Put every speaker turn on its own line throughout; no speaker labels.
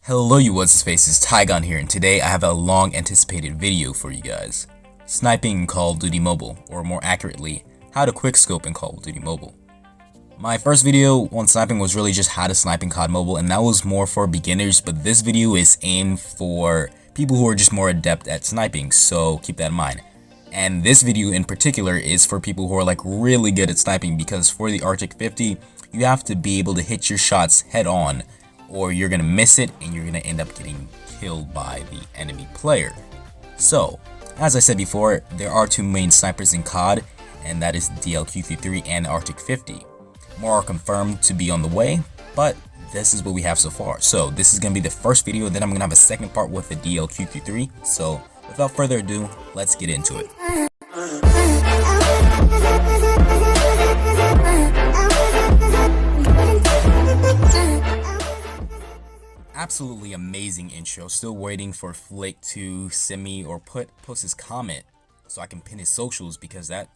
Hello you what's faces, Tygon here, and today I have a long anticipated video for you guys. Sniping in Call of Duty Mobile, or more accurately, how to quickscope in Call of Duty Mobile. My first video on sniping was really just how to snipe in COD Mobile, and that was more for beginners, but this video is aimed for people who are just more adept at sniping, so keep that in mind. And this video in particular is for people who are like really good at sniping, because for the ARCTIC.50, you have to be able to hit your shots head on, or you're gonna miss it and you're gonna end up getting killed by the enemy player. So, as I said before, there are two main snipers in COD, and that is DLQ-33 and ARCTIC.50. More are confirmed to be on the way, but this is what we have so far. So this is gonna be the first video, then I'm gonna have a second part with the DLQ-33. So without further ado, let's get into it. Absolutely amazing intro. Still waiting for Flick to send me or post his comment so I can pin his socials, because that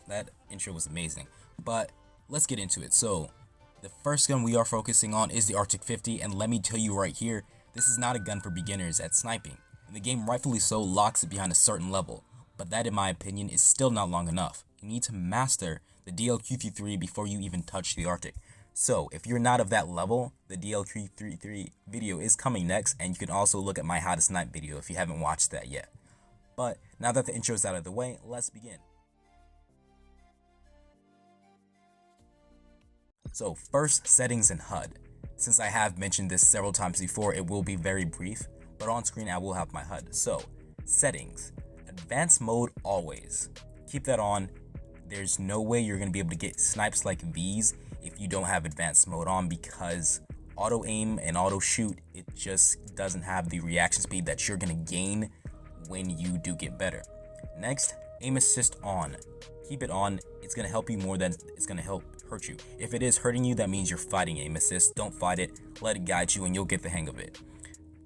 intro was amazing. But let's get into it. So the first gun we are focusing on is the ARCTIC.50, and let me tell you right here, this is not a gun for beginners at sniping, and the game rightfully so locks it behind a certain level, but that in my opinion is still not long enough. You need to master the DLQ-33 before you even touch the Arctic. So if you're not of that level, the DLQ-33 video is coming next, and you can also look at my how to snipe video if you haven't watched that yet. But now that the intro is out of the way, let's begin. So first, settings in HUD. Since I have mentioned this several times before, it will be very brief, but on screen I will have my HUD. So settings, advanced mode always. Keep that on. There's no way you're going to be able to get snipes like these if you don't have advanced mode on, because auto aim and auto shoot, it just doesn't have the reaction speed that you're going to gain when you do get better. Next, aim assist on. Keep it on. It's going to help you more than it's going to hurt you. If it is hurting you, that means you're fighting aim assist. Don't fight it. Let it guide you and you'll get the hang of it.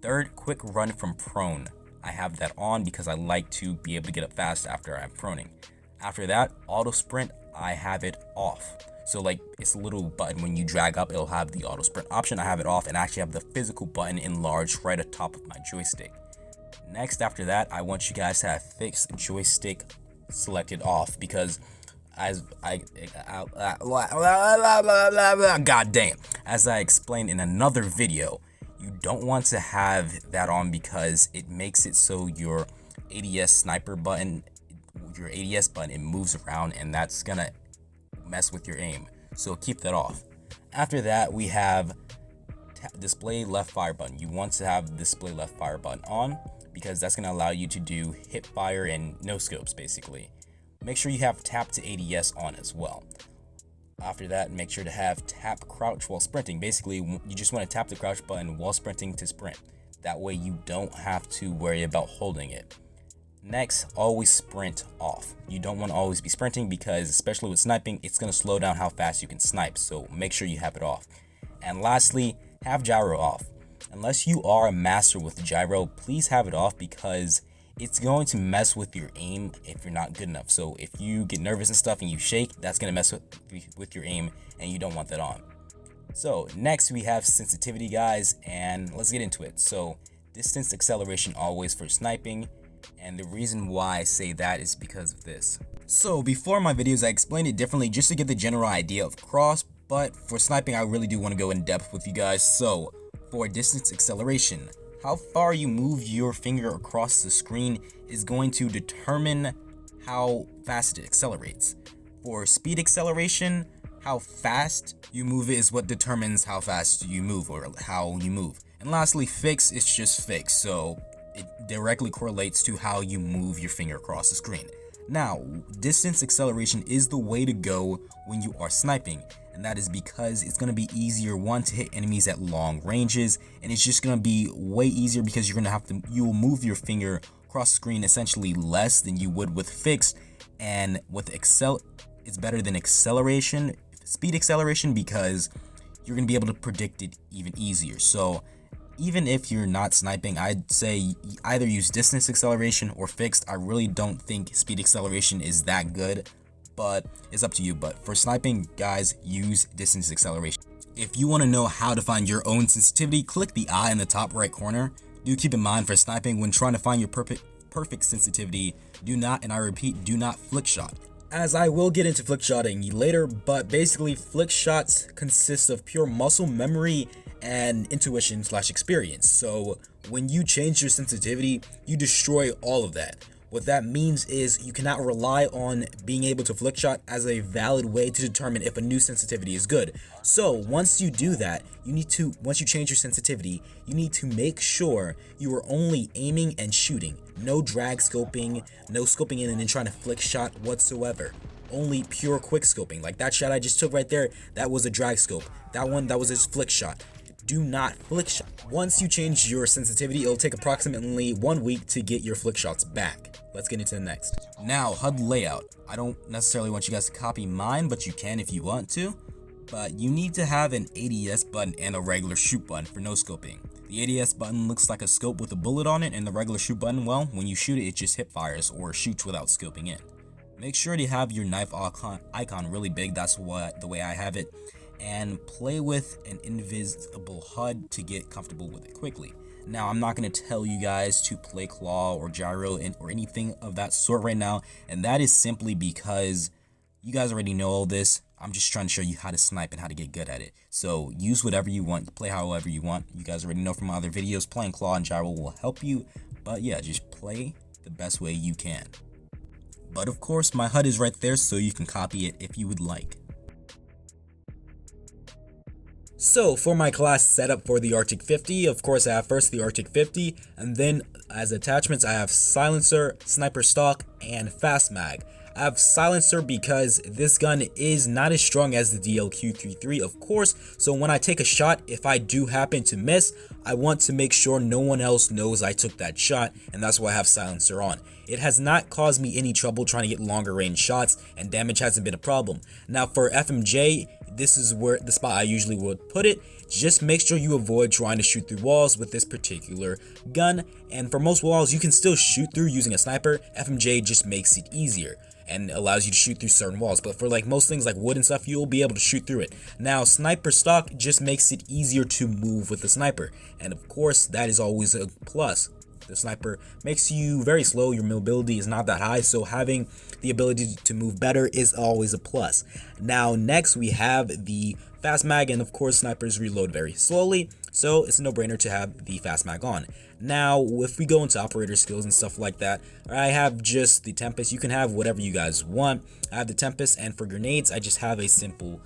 Third, quick run from prone. I have that on because I like to be able to get up fast after I'm proning. After that, auto sprint, I have it off. So like, it's a little button when you drag up, it'll have the auto sprint option. I have it off, and I actually have the physical button enlarged right at the top of my joystick. Next, after that, I want you guys to have fixed joystick selected off, because as god damn, as I explained in another video, you don't want to have that on because it makes it so your ADS sniper button, your ADS button, it moves around, and that's gonna mess with your aim. So keep that off. After that, we have display left fire button. You want to have display left fire button on, because that's going to allow you to do hip fire and no scopes basically. Make sure you have tap to ADS on as well. After that, make sure to have tap crouch while sprinting. Basically, you just want to tap the crouch button while sprinting to sprint. That way you don't have to worry about holding it. Next, always sprint off. You don't want to always be sprinting, because especially with sniping, it's going to slow down how fast you can snipe, so make sure you have it off. And lastly, have gyro off. Unless you are a master with gyro, please have it off, because it's going to mess with your aim if you're not good enough. So if you get nervous and stuff and you shake, that's going to mess with your aim, and you don't want that on. So next we have sensitivity, guys, and let's get into it. So distance acceleration always for sniping, and the reason why I say that is because of this. So before my videos, I explained it differently just to get the general idea of cross, but for sniping, I really do want to go in depth with you guys. So for distance acceleration, how far you move your finger across the screen is going to determine how fast it accelerates. For speed acceleration, how fast you move it is what determines how fast you move, or how you move. And lastly, fix is just fix, so it directly correlates to how you move your finger across the screen. Now, distance acceleration is the way to go when you are sniping, and that is because it's going to be easier, one, to hit enemies at long ranges, and it's just going to be way easier because you will move your finger across the screen essentially less than you would with fix. And with it's better than acceleration, speed acceleration, because you're going to be able to predict it even easier. So even if you're not sniping, I'd say either use distance acceleration or fixed. I really don't think speed acceleration is that good, but it's up to you. But for sniping, guys, use distance acceleration. If you want to know how to find your own sensitivity, click the eye in the top right corner. Do keep in mind for sniping, when trying to find your perfect sensitivity, do not, and I repeat, do not flick shot. As I will get into flickshotting later, but basically flick shots consist of pure muscle memory and intuition / experience. So when you change your sensitivity, you destroy all of that. What that means is you cannot rely on being able to flickshot as a valid way to determine if a new sensitivity is good. So once you do that, once you change your sensitivity, you need to make sure you are only aiming and shooting. No drag scoping, no scoping in and then trying to flickshot whatsoever. Only pure quick scoping. Like that shot I just took right there, that was a drag scope. That was a flick shot. Do not flick shot. Once you change your sensitivity, it'll take approximately 1 week to get your flick shots back. Let's get into the next. Now, HUD layout. I don't necessarily want you guys to copy mine, but you can if you want to. But you need to have an ADS button and a regular shoot button for no scoping. The ADS button looks like a scope with a bullet on it, and the regular shoot button, well, when you shoot it, it just hip fires or shoots without scoping in. Make sure to have your knife icon really big. That's the way I have it. And play with an invisible HUD to get comfortable with it quickly. Now, I'm not going to tell you guys to play claw or gyro or anything of that sort right now, and that is simply because you guys already know all this. I'm just trying to show you how to snipe and how to get good at it. So use whatever you want, play however you want. You guys already know from my other videos, playing claw and gyro will help you, but yeah, just play the best way you can. But of course, my HUD is right there, so you can copy it if you would like. So for my class setup for the ARCTIC.50, of course I have first the ARCTIC.50, and then as attachments I have silencer, sniper stock, and fast mag. I have silencer because this gun is not as strong as the DLQ-33, of course, so when I take a shot, if I do happen to miss, I want to make sure no one else knows I took that shot, and that's why I have silencer on. It has not caused me any trouble trying to get longer range shots, and damage hasn't been a problem. Now for FMJ, this is where the spot I usually would put it. Just make sure you avoid trying to shoot through walls with this particular gun, and for most walls you can still shoot through using a sniper. FMJ just makes it easier and allows you to shoot through certain walls, but for like most things like wood and stuff, you'll be able to shoot through it. Now sniper stock just makes it easier to move with the sniper, and of course that is always a plus. The sniper makes you very slow, your mobility is not that high, so having the ability to move better is always a plus. Now next we have the fast mag, and of course snipers reload very slowly, so it's a no-brainer to have the fast mag on. Now if we go into operator skills and stuff like that, I have just the Tempest. You can have whatever you guys want. I have the Tempest, and for grenades I just have a simple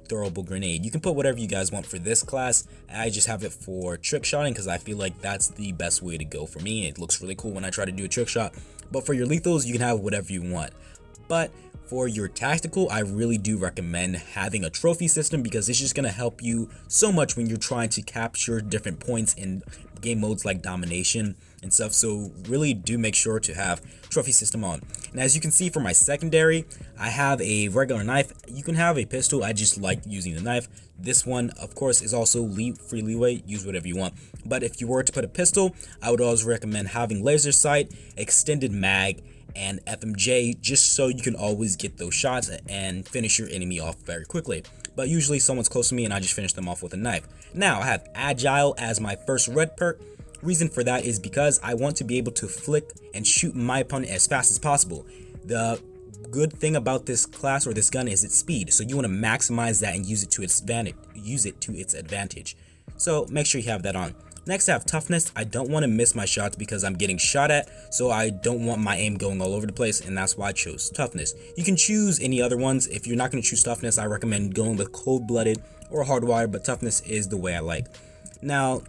throwable grenade. You can put whatever you guys want for this class. I just have it for trick shotting because I feel like that's the best way to go for me. It looks really cool when I try to do a trick shot, but for your lethals you can have whatever you want. But for your tactical, I really do recommend having a trophy system because it's just going to help you so much when you're trying to capture different points in game modes like domination and stuff. So really do make sure to have trophy system on. And as you can see for my secondary, I have a regular knife. You can have a pistol. I just like using the knife. This one of course is also free leeway, use whatever you want. But if you were to put a pistol, I would always recommend having laser sight, extended mag, and FMJ, just so you can always get those shots and finish your enemy off very quickly. But usually someone's close to me and I just finish them off with a knife. Now I have agile as my first red perk. Reason for that is because I want to be able to flick and shoot my opponent as fast as possible. The good thing about this class or this gun is its speed, so you want to maximize that and use it to its advantage. So make sure you have that on. Next I have toughness. I don't want to miss my shots because I'm getting shot at, so I don't want my aim going all over the place, and that's why I chose toughness. You can choose any other ones. If you're not going to choose toughness, I recommend going with cold-blooded or hardwired, but toughness is the way I like. Now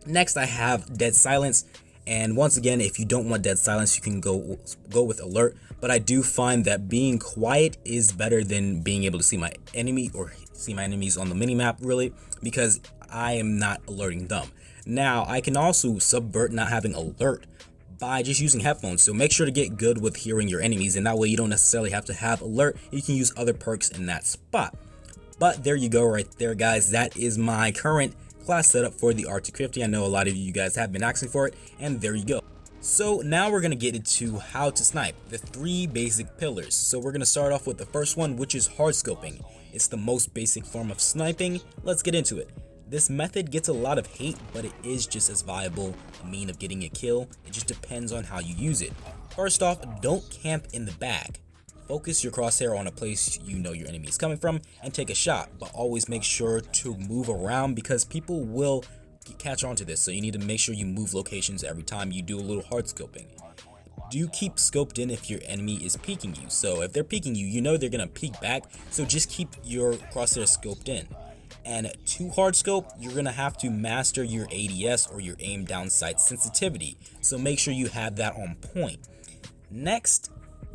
next I have dead silence, and once again, if you don't want dead silence, you can go with alert, but I do find that being quiet is better than being able to see my enemy or see my enemies on the minimap, really, because I am not alerting them. Now I can also subvert not having alert by just using headphones, so make sure to get good with hearing your enemies, and that way you don't necessarily have to have alert. You can use other perks in that spot. But there you go right there, guys. That is my current class setup for the ARCTIC.50. I know a lot of you guys have been asking for it, and there you go. So now we're going to get into how to snipe, the 3 basic pillars. So we're going to start off with the first one, which is hardscoping. It's the most basic form of sniping. Let's get into it. This method gets a lot of hate, but it is just as viable a mean of getting a kill. It just depends on how you use it. First off, don't camp in the back. Focus your crosshair on a place you know your enemy is coming from and take a shot, but always make sure to move around because people will catch on to this, so you need to make sure you move locations every time you do a little hardscoping. Do keep scoped in if your enemy is peeking you. So if they're peeking you, you know they're gonna peek back, so just keep your crosshair scoped in. And to hardscope, you're gonna have to master your ADS or your aim down sight sensitivity, so make sure you have that on point. Next,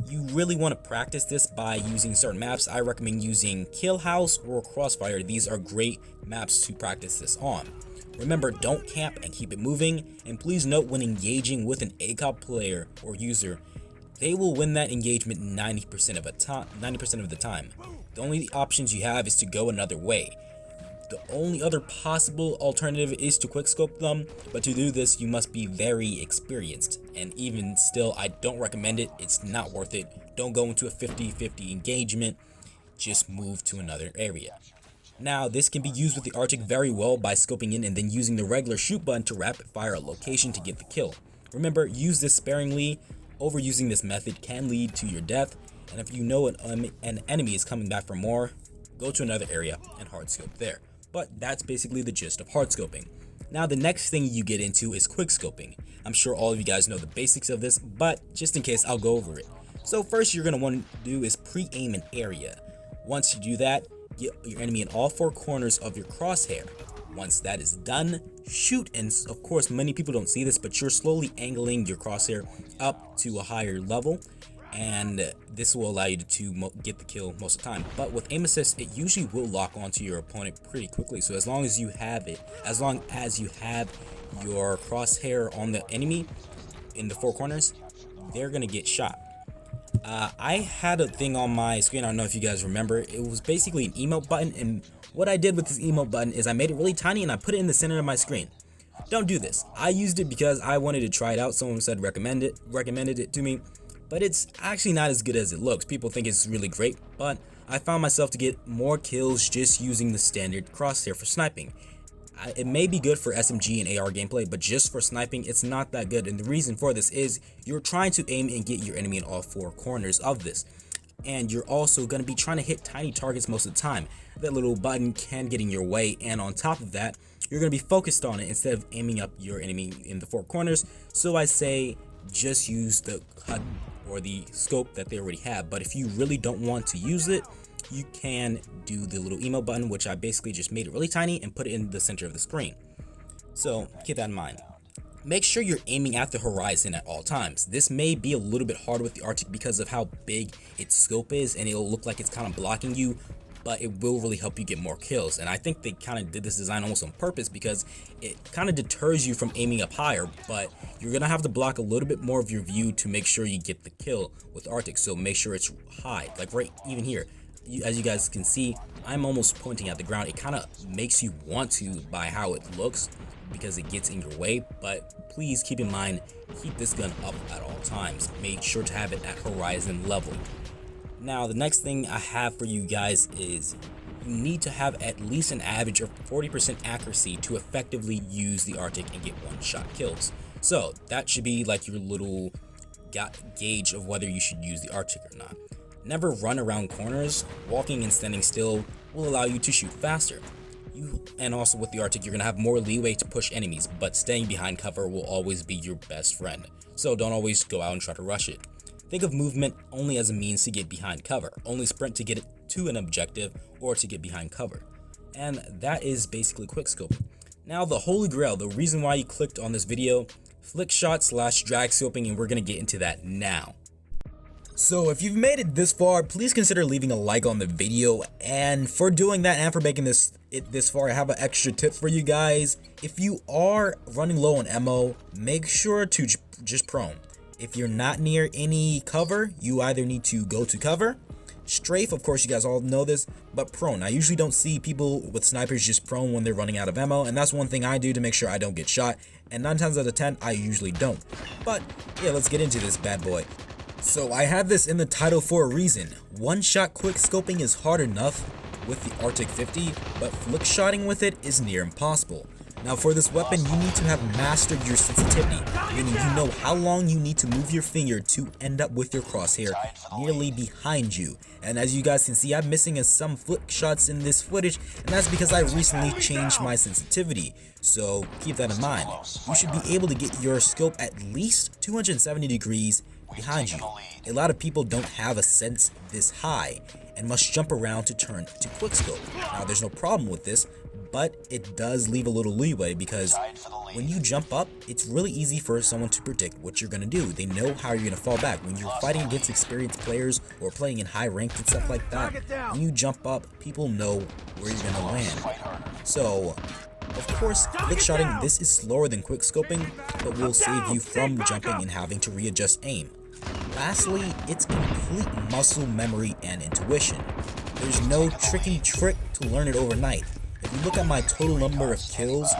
you really want to practice this by using certain maps. I recommend using Kill House or Crossfire. These are great maps to practice this on. Remember, don't camp and keep it moving, and please note when engaging with an ACOD player or user, they will win that engagement 90% of the time. The only options you have is to go another way. The only other possible alternative is to quickscope them, but to do this you must be very experienced, and even still I don't recommend it. It's not worth it. Don't go into a 50-50 engagement, just move to another area. Now, this can be used with the ARCTIC very well by scoping in and then using the regular shoot button to rapid fire a location to get the kill. Remember, use this sparingly. Overusing this method can lead to your death, and if you know an enemy is coming back for more, go to another area and hardscope there. But that's basically the gist of hardscoping. Now, the next thing you get into is quickscoping. I'm sure all of you guys know the basics of this, but just in case, I'll go over it. So first you're going to want to do is pre-aim an area. Once you do that, get your enemy in all four corners of your crosshair. Once that is done, shoot, and of course many people don't see this, but you're slowly angling your crosshair up to a higher level, and this will allow you to get the kill most of the time. But with aim assist, it usually will lock onto your opponent pretty quickly, so as long as you have your crosshair on the enemy in the four corners, they're gonna get shot. I had a thing on my screen, I don't know if you guys remember. It was basically an emote button, and what I did with this emote button is I made it really tiny and I put it in the center of my screen. Don't do this. I used it because I wanted to try it out. Someone said recommended it to me, but it's actually not as good as it looks. People think it's really great, but I found myself to get more kills just using the standard crosshair for sniping. It may be good for SMG and AR gameplay, but just for sniping, it's not that good. And the reason for this is you're trying to aim and get your enemy in all four corners of this. And you're also going to be trying to hit tiny targets most of the time. That little button can get in your way, and on top of that, you're going to be focused on it instead of aiming up your enemy in the four corners. So I say just use the COD or the scope that they already have. But if you really don't want to use it, you can do the little emote button, which I basically just made it really tiny and put it in the center of the screen. So keep that in mind. Make sure you're aiming at the horizon at all times. This may be a little bit hard with the ARCTIC because of how big its scope is, and it'll look like it's kind of blocking you, but it will really help you get more kills. And I think they kind of did this design almost on purpose because it kind of deters you from aiming up higher, but you're gonna have to block a little bit more of your view to make sure you get the kill with ARCTIC. So make sure it's high, like right even here. As you guys can see, I'm almost pointing at the ground. It kind of makes you want to by how it looks because it gets in your way, but please keep in mind, keep this gun up at all times. Make sure to have it at horizon level. Now, the next thing I have for you guys is you need to have at least an average of 40% accuracy to effectively use the ARCTIC and get one-shot kills. So that should be like your little gauge of whether you should use the ARCTIC or not. Never run around corners. Walking and standing still will allow you to shoot faster. And also with the ARCTIC, you're going to have more leeway to push enemies, but staying behind cover will always be your best friend. So don't always go out and try to rush it. Think of movement only as a means to get behind cover. Only sprint to get it to an objective or to get behind cover. And that is basically quickscoping. Now, the holy grail, the reason why you clicked on this video, flickshot/drag scoping, and we're going to get into that now. So if you've made it this far, please consider leaving a like on the video, and for doing that and for making this far, I have an extra tip for you guys. If you are running low on ammo, make sure to just prone. If you're not near any cover, you either need to go to cover, strafe, of course you guys all know this, but prone. I usually don't see people with snipers just prone when they're running out of ammo, and that's one thing I do to make sure I don't get shot, and 9 times out of 10 I usually don't. But yeah, let's get into this bad boy. So I have this in the title for a reason. One-shot quick scoping is hard enough, with the ARCTIC.50, but flickshotting with it is near impossible. Now for this weapon, you need to have mastered your sensitivity, meaning you know how long you need to move your finger to end up with your crosshair nearly behind you. And as you guys can see, I'm missing some flick shots in this footage, and that's because I recently changed my sensitivity. So keep that in mind. You should be able to get your scope at least 270 degrees behind you. A lot of people don't have a sense this high and must jump around to turn to quickscope. Now there's no problem with this, but it does leave a little leeway because when you jump up, it's really easy for someone to predict what you're gonna do. They know how you're gonna fall back. When you're fighting against experienced players or playing in high rank and stuff like that, when you jump up, people know where you're gonna land. So, of course, flickshotting, this is slower than quickscoping, but will save you from jumping and having to readjust aim. Lastly, it's complete muscle memory and intuition. There's no tricky trick to learn it overnight. If you look at my total number of kills,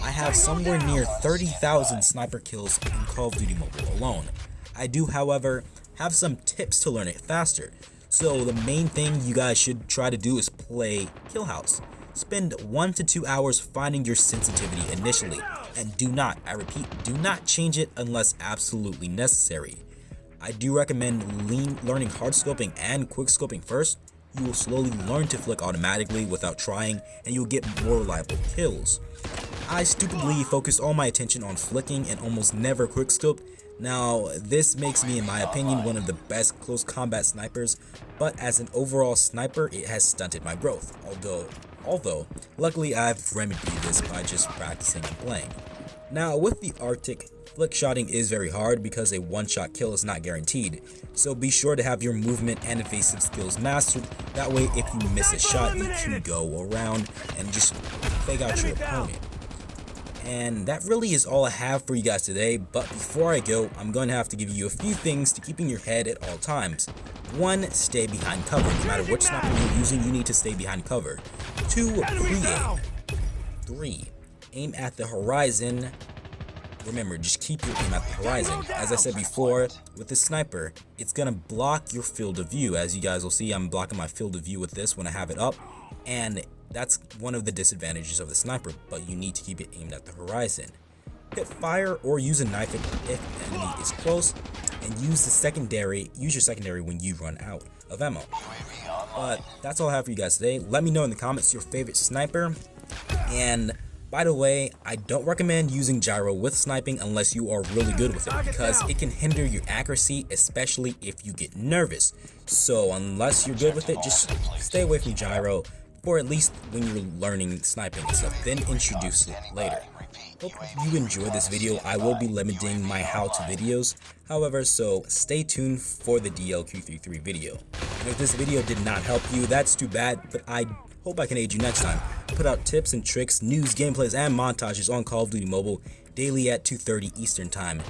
I have somewhere near 30,000 sniper kills in Call of Duty Mobile alone. I do, however, have some tips to learn it faster. So the main thing you guys should try to do is play Kill House. Spend 1 to 2 hours finding your sensitivity initially, and do not, I repeat, do not change it unless absolutely necessary. I do recommend learning hardscoping and quickscoping first. You will slowly learn to flick automatically without trying, and you'll get more reliable kills. I stupidly focused all my attention on flicking and almost never quickscoped. Now, this makes me, in my opinion, one of the best close combat snipers, but as an overall sniper, it has stunted my growth. Although, luckily I've remedied this by just practicing and playing. Now, with the Arctic, flickshotting is very hard because a one-shot kill is not guaranteed, so be sure to have your movement and evasive skills mastered. That way, if you miss a shot, you can go around and just fake out your opponent. And that really is all I have for you guys today, but before I go, I'm going to have to give you a few things to keep in your head at all times. 1. Stay behind cover. No matter which sniper you're using, you need to stay behind cover. 2. Pre-aim. 3. Aim at the horizon. Remember, just keep your aim at the horizon. As I said before, with the sniper, it's gonna block your field of view. As you guys will see, I'm blocking my field of view with this when I have it up, and that's one of the disadvantages of the sniper, but you need to keep it aimed at the horizon. Hit fire or use a knife if the enemy is close, and use your secondary when you run out of ammo. But that's all I have for you guys today. Let me know in the comments your favorite sniper, and by the way, I don't recommend using gyro with sniping unless you are really good with it, because it can hinder your accuracy, especially if you get nervous. So unless you're good with it, just stay away from gyro for at least when you're learning sniping and stuff, then introduce it later. Hope you enjoyed this video. I will be limiting my how-to videos, however, so stay tuned for the DLQ33 video. And if this video did not help you, that's too bad, but I hope I can aid you next time. Put out tips and tricks, news, gameplays, and montages on Call of Duty Mobile daily at 2:30 Eastern Time.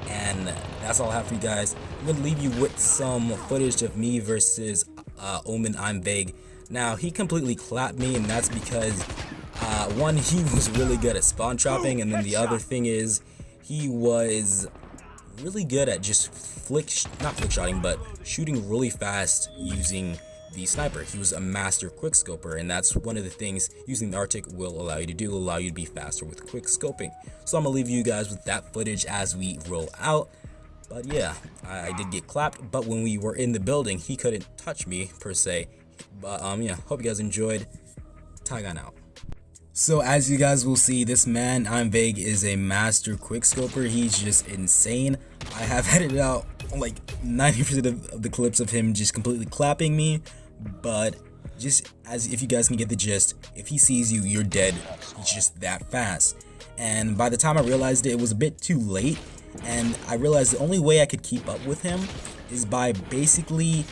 And that's all I have for you guys. I'm going to leave you with some footage of me versus 𝓢𝓮𝓽𝓽𝓲𝓷𝓰𝓼. Now, he completely clapped me, and that's because, one, he was really good at spawn trapping, and then the other thing is, he was really good at just not flickshotting, but shooting really fast using the sniper. He was a master quickscoper, and that's one of the things using the Arctic will allow you to do, allow you to be faster with quickscoping. So I'm gonna leave you guys with that footage as we roll out. But yeah, I did get clapped, but when we were in the building, he couldn't touch me per se. But yeah, hope you guys enjoyed. JayTigon out. So as you guys will see, this man, Untitled, is a master quickscoper. He's just insane. I have edited out like 90% of the clips of him just completely clapping me, but just as if you guys can get the gist, if he sees you, you're dead. He's just that fast. And by the time I realized it was a bit too late, and I realized the only way I could keep up with him is by basically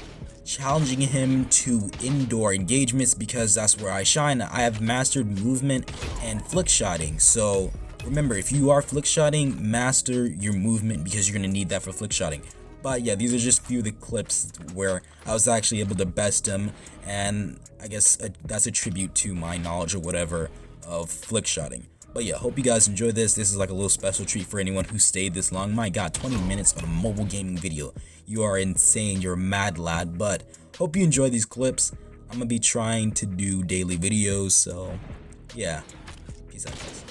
challenging him to indoor engagements, because that's where I shine. I have mastered movement and flickshotting. So remember, if you are flickshotting, master your movement, because you're going to need that for flickshotting. But yeah, these are just a few of the clips where I was actually able to best him, and I guess that's a tribute to my knowledge or whatever of flickshotting. But yeah, hope you guys enjoyed this. This is like a little special treat for anyone who stayed this long. My god, 20 minutes on a mobile gaming video. You are insane. You're a mad lad. But hope you enjoy these clips. I'm gonna be trying to do daily videos, so yeah. Peace out, guys.